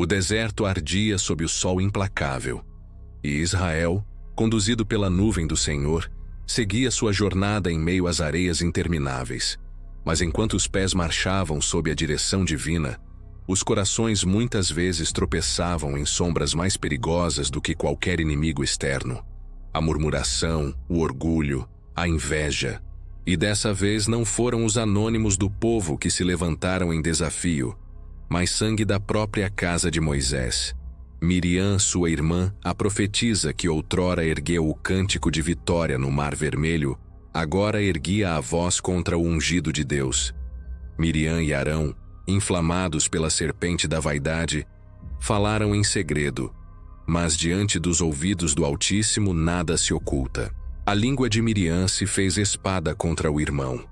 O deserto ardia sob o sol implacável, e Israel, conduzido pela nuvem do Senhor, seguia sua jornada em meio às areias intermináveis. Mas enquanto os pés marchavam sob a direção divina, os corações muitas vezes tropeçavam em sombras mais perigosas do que qualquer inimigo externo: a murmuração, o orgulho, a inveja. E dessa vez não foram os anônimos do povo que se levantaram em desafio, mas sangue da própria casa de Moisés. Miriam, sua irmã, a profetisa que outrora ergueu o cântico de vitória no Mar Vermelho, agora erguia a voz contra o ungido de Deus. Miriam e Arão, inflamados pela serpente da vaidade, falaram em segredo, mas diante dos ouvidos do Altíssimo nada se oculta. A língua de Miriam se fez espada contra o irmão.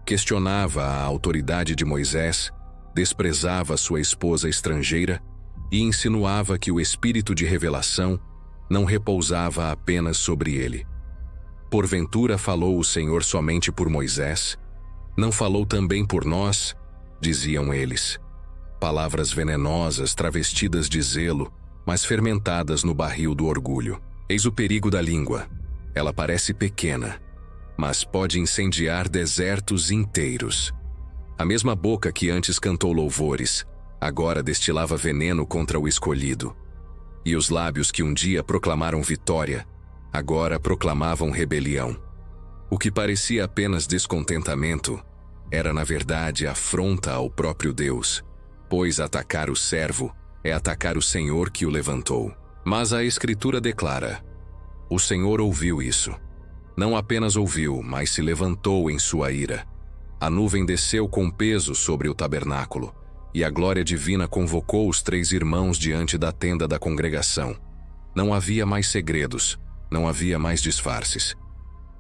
Questionava a autoridade de Moisés, desprezava sua esposa estrangeira e insinuava que o espírito de revelação não repousava apenas sobre ele. Porventura falou o Senhor somente por Moisés? Não falou também por nós? Diziam eles. Palavras venenosas travestidas de zelo, mas fermentadas no barril do orgulho. Eis o perigo da língua. Ela parece pequena, mas pode incendiar desertos inteiros. A mesma boca que antes cantou louvores, agora destilava veneno contra o escolhido. E os lábios que um dia proclamaram vitória, agora proclamavam rebelião. O que parecia apenas descontentamento, era na verdade afronta ao próprio Deus, pois atacar o servo é atacar o Senhor que o levantou. Mas a Escritura declara: o Senhor ouviu isso. Não apenas ouviu, mas se levantou em sua ira. A nuvem desceu com peso sobre o tabernáculo, e a glória divina convocou os 3 irmãos diante da tenda da congregação. Não havia mais segredos, não havia mais disfarces.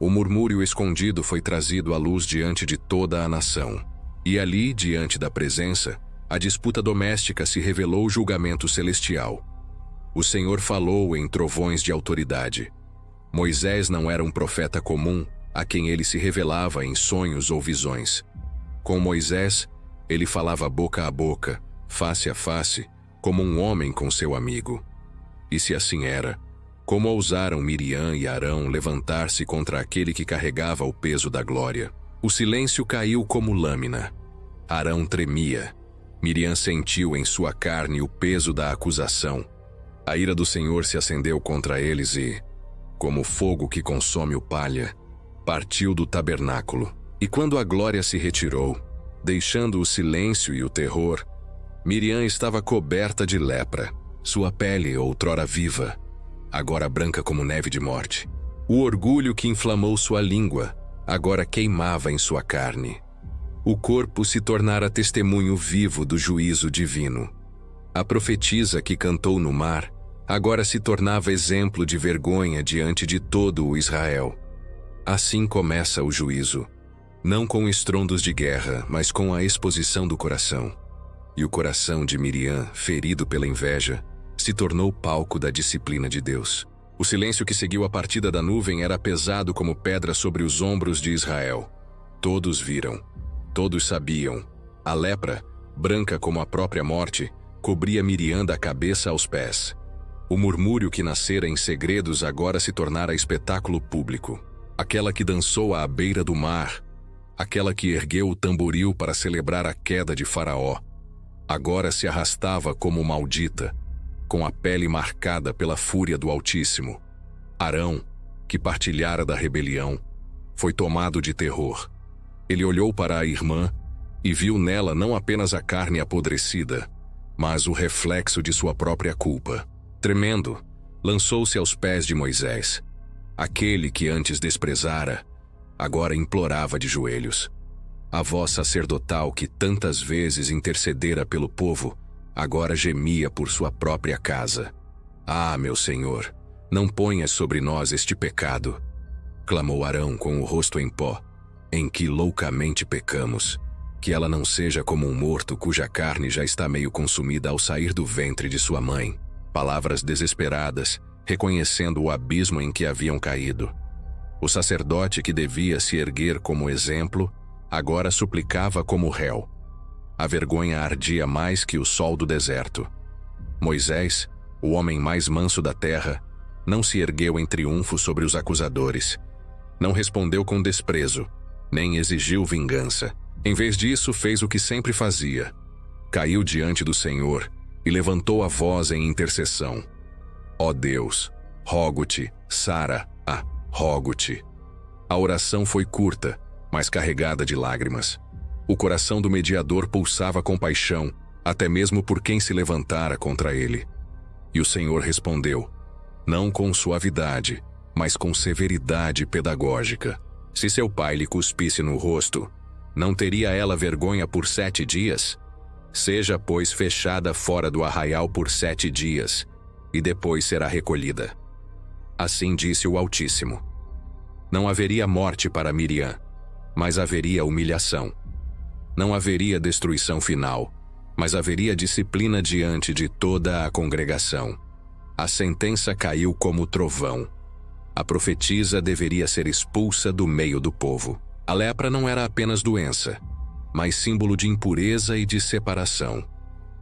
O murmúrio escondido foi trazido à luz diante de toda a nação. E ali, diante da presença, a disputa doméstica se revelou julgamento celestial. O Senhor falou em trovões de autoridade. Moisés não era um profeta comum, a quem ele se revelava em sonhos ou visões. Com Moisés, ele falava boca a boca, face a face, como um homem com seu amigo. E se assim era, como ousaram Miriam e Arão levantar-se contra aquele que carregava o peso da glória? O silêncio caiu como lâmina. Arão tremia. Miriam sentiu em sua carne o peso da acusação. A ira do Senhor se acendeu contra eles e, como fogo que consome o palha, partiu do tabernáculo. E quando a glória se retirou, deixando o silêncio e o terror, Miriam estava coberta de lepra, sua pele outrora viva, agora branca como neve de morte. O orgulho que inflamou sua língua, agora queimava em sua carne. O corpo se tornara testemunho vivo do juízo divino. A profetisa que cantou no mar, agora se tornava exemplo de vergonha diante de todo o Israel. Assim começa o juízo, não com estrondos de guerra, mas com a exposição do coração. E o coração de Miriam, ferido pela inveja, se tornou palco da disciplina de Deus. O silêncio que seguiu a partida da nuvem era pesado como pedra sobre os ombros de Israel. Todos viram, todos sabiam. A lepra, branca como a própria morte, cobria Miriam da cabeça aos pés. O murmúrio que nascera em segredos agora se tornara espetáculo público. Aquela que dançou à beira do mar, aquela que ergueu o tamboril para celebrar a queda de Faraó, agora se arrastava como maldita, com a pele marcada pela fúria do Altíssimo. Arão, que partilhara da rebelião, foi tomado de terror. Ele olhou para a irmã e viu nela não apenas a carne apodrecida, mas o reflexo de sua própria culpa. Tremendo, lançou-se aos pés de Moisés. Aquele que antes desprezara, agora implorava de joelhos. A voz sacerdotal que tantas vezes intercedera pelo povo, agora gemia por sua própria casa. Ah, meu Senhor, não ponhas sobre nós este pecado, clamou Arão com o rosto em pó, em que loucamente pecamos, que ela não seja como um morto cuja carne já está meio consumida ao sair do ventre de sua mãe. Palavras desesperadas, reconhecendo o abismo em que haviam caído. O sacerdote que devia se erguer como exemplo, agora suplicava como réu. A vergonha ardia mais que o sol do deserto. Moisés, o homem mais manso da terra, não se ergueu em triunfo sobre os acusadores. Não respondeu com desprezo, nem exigiu vingança. Em vez disso, fez o que sempre fazia. Caiu diante do Senhor e levantou a voz em intercessão. Ó Deus, rogo-te, Sara, rogo-te. A oração foi curta, mas carregada de lágrimas. O coração do mediador pulsava com paixão, até mesmo por quem se levantara contra ele. E o Senhor respondeu, não com suavidade, mas com severidade pedagógica. Se seu pai lhe cuspisse no rosto, não teria ela vergonha por 7 dias? Seja, pois, fechada fora do arraial por 7 dias, e depois será recolhida. Assim disse o Altíssimo. Não haveria morte para Miriam, mas haveria humilhação. Não haveria destruição final, mas haveria disciplina diante de toda a congregação. A sentença caiu como trovão. A profetisa deveria ser expulsa do meio do povo. A lepra não era apenas doença, mas símbolo de impureza e de separação.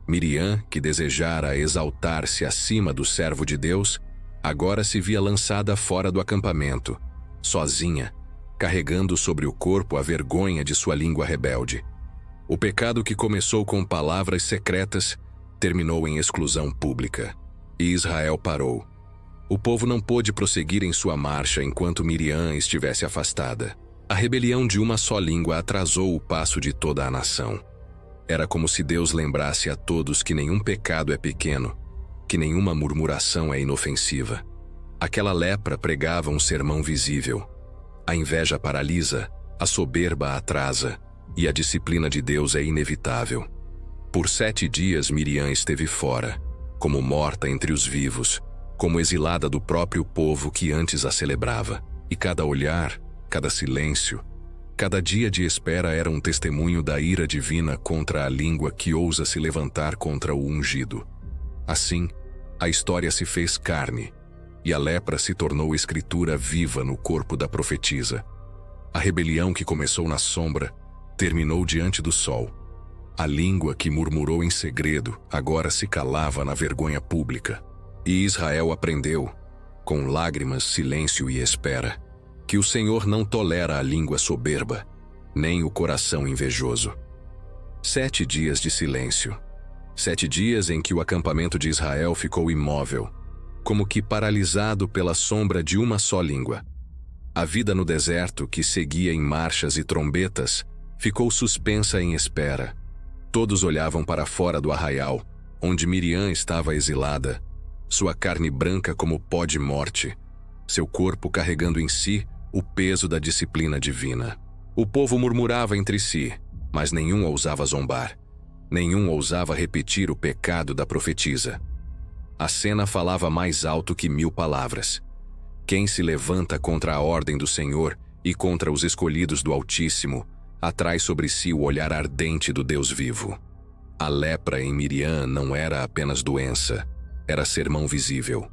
Miriam, que desejara exaltar-se acima do servo de Deus, agora se via lançada fora do acampamento, sozinha, carregando sobre o corpo a vergonha de sua língua rebelde. O pecado que começou com palavras secretas terminou em exclusão pública. E Israel parou. O povo não pôde prosseguir em sua marcha enquanto Miriam estivesse afastada. A rebelião de uma só língua atrasou o passo de toda a nação. Era como se Deus lembrasse a todos que nenhum pecado é pequeno, que nenhuma murmuração é inofensiva. Aquela lepra pregava um sermão visível. A inveja paralisa, a soberba atrasa, e a disciplina de Deus é inevitável. Por 7 dias Miriam esteve fora, como morta entre os vivos, como exilada do próprio povo que antes a celebrava. E cada olhar, cada silêncio, cada dia de espera era um testemunho da ira divina contra a língua que ousa se levantar contra o ungido. Assim, a história se fez carne, e a lepra se tornou escritura viva no corpo da profetisa. A rebelião que começou na sombra terminou diante do sol. A língua que murmurou em segredo agora se calava na vergonha pública. E Israel aprendeu, com lágrimas, silêncio e espera, que o Senhor não tolera a língua soberba, nem o coração invejoso. 7 dias de silêncio. 7 dias em que o acampamento de Israel ficou imóvel, como que paralisado pela sombra de uma só língua. A vida no deserto, que seguia em marchas e trombetas, ficou suspensa em espera. Todos olhavam para fora do arraial, onde Miriam estava exilada, sua carne branca como pó de morte, seu corpo carregando em si o peso da disciplina divina. O povo murmurava entre si, mas nenhum ousava zombar. Nenhum ousava repetir o pecado da profetisa. A cena falava mais alto que 1000 palavras. Quem se levanta contra a ordem do Senhor e contra os escolhidos do Altíssimo, atrai sobre si o olhar ardente do Deus vivo. A lepra em Miriam não era apenas doença, era sermão visível.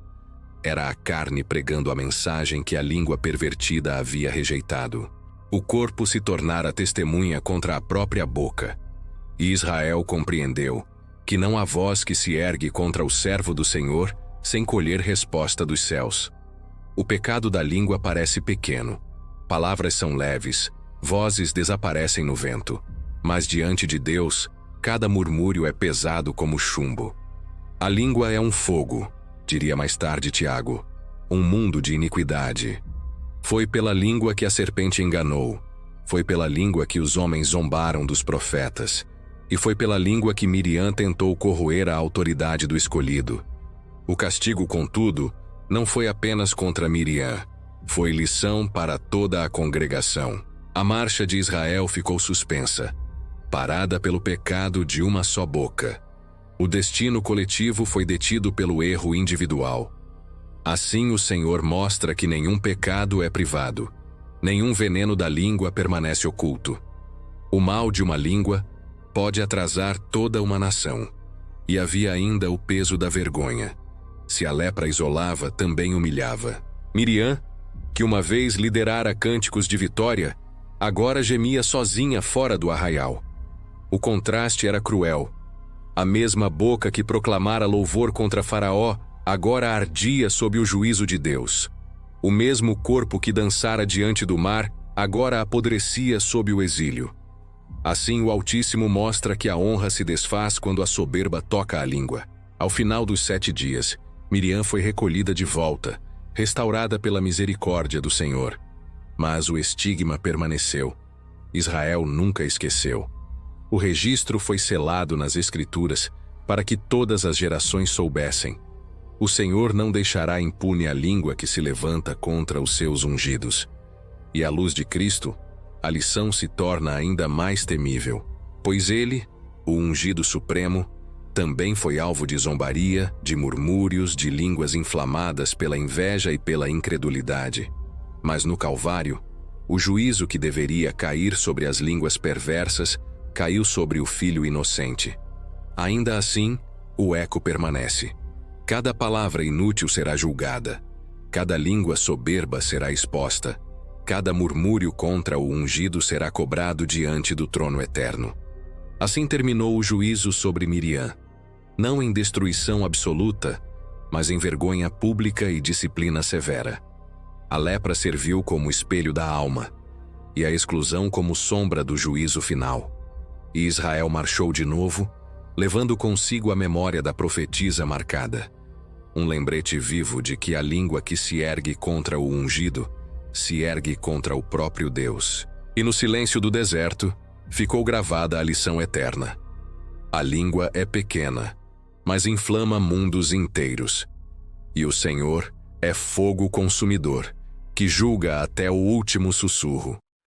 Era a carne pregando a mensagem que a língua pervertida havia rejeitado. O corpo se tornara testemunha contra a própria boca. E Israel compreendeu que não há voz que se ergue contra o servo do Senhor sem colher resposta dos céus. O pecado da língua parece pequeno. Palavras são leves, vozes desaparecem no vento. Mas diante de Deus, cada murmúrio é pesado como chumbo. A língua é um fogo, diria mais tarde Tiago, um mundo de iniquidade. Foi pela língua que a serpente enganou, foi pela língua que os homens zombaram dos profetas, e foi pela língua que Miriam tentou corroer a autoridade do escolhido. O castigo, contudo, não foi apenas contra Miriam, foi lição para toda a congregação. A marcha de Israel ficou suspensa, parada pelo pecado de uma só boca. O destino coletivo foi detido pelo erro individual. Assim o Senhor mostra que nenhum pecado é privado, nenhum veneno da língua permanece oculto. O mal de uma língua pode atrasar toda uma nação. E havia ainda o peso da vergonha. Se a lepra isolava, também humilhava. Miriam, que uma vez liderara cânticos de vitória, agora gemia sozinha fora do arraial. O contraste era cruel. A mesma boca que proclamara louvor contra Faraó, agora ardia sob o juízo de Deus. O mesmo corpo que dançara diante do mar, agora apodrecia sob o exílio. Assim o Altíssimo mostra que a honra se desfaz quando a soberba toca a língua. Ao final dos 7 dias, Miriam foi recolhida de volta, restaurada pela misericórdia do Senhor. Mas o estigma permaneceu. Israel nunca esqueceu. O registro foi selado nas Escrituras para que todas as gerações soubessem. O Senhor não deixará impune a língua que se levanta contra os seus ungidos. E à luz de Cristo, a lição se torna ainda mais temível, pois ele, o ungido supremo, também foi alvo de zombaria, de murmúrios, de línguas inflamadas pela inveja e pela incredulidade. Mas no Calvário, o juízo que deveria cair sobre as línguas perversas caiu sobre o Filho inocente. Ainda assim, o eco permanece. Cada palavra inútil será julgada. Cada língua soberba será exposta. Cada murmúrio contra o ungido será cobrado diante do trono eterno. Assim terminou o juízo sobre Miriam, não em destruição absoluta, mas em vergonha pública e disciplina severa. A lepra serviu como espelho da alma, e a exclusão como sombra do juízo final. E Israel marchou de novo, levando consigo a memória da profetisa marcada. Um lembrete vivo de que a língua que se ergue contra o ungido se ergue contra o próprio Deus. E no silêncio do deserto, ficou gravada a lição eterna. A língua é pequena, mas inflama mundos inteiros. E o Senhor é fogo consumidor, que julga até o último sussurro.